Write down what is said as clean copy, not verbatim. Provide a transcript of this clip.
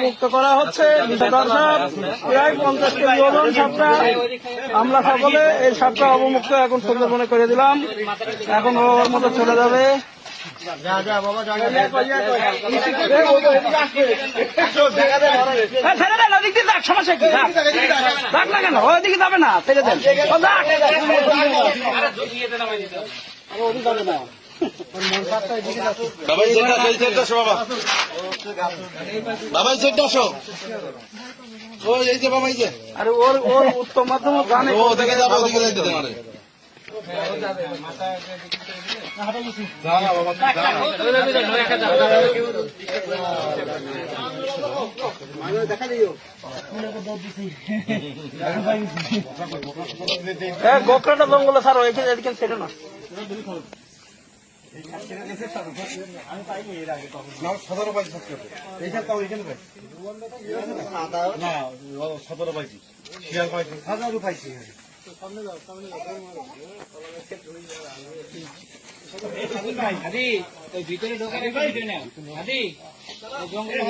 অবমুক্ত করা হচ্ছে। প্রায় 50 কেজি ওজন সাপটা। আমরা সকলে এই সাপটা অবমুক্ত এখন সুন্দরবনে করে দিলাম। এখন ওর মতো চলে যাবে। ছেড়ে দেন, ওদিক দিয়ে দেখ, সমস্যা কি? দেখ না কেন, ওইদিকে যাবে না, ছেড়ে দেন। আরে ওর উত্তম মাধ্যম জানে। গোকরাটা জঙ্গলে স্যার এদিকে ছেড়ে না। সতেরো পাইছি শিয়াল পাইছি, হাজারও পাইছি। ভিতরে ঢোকার জঙ্গলে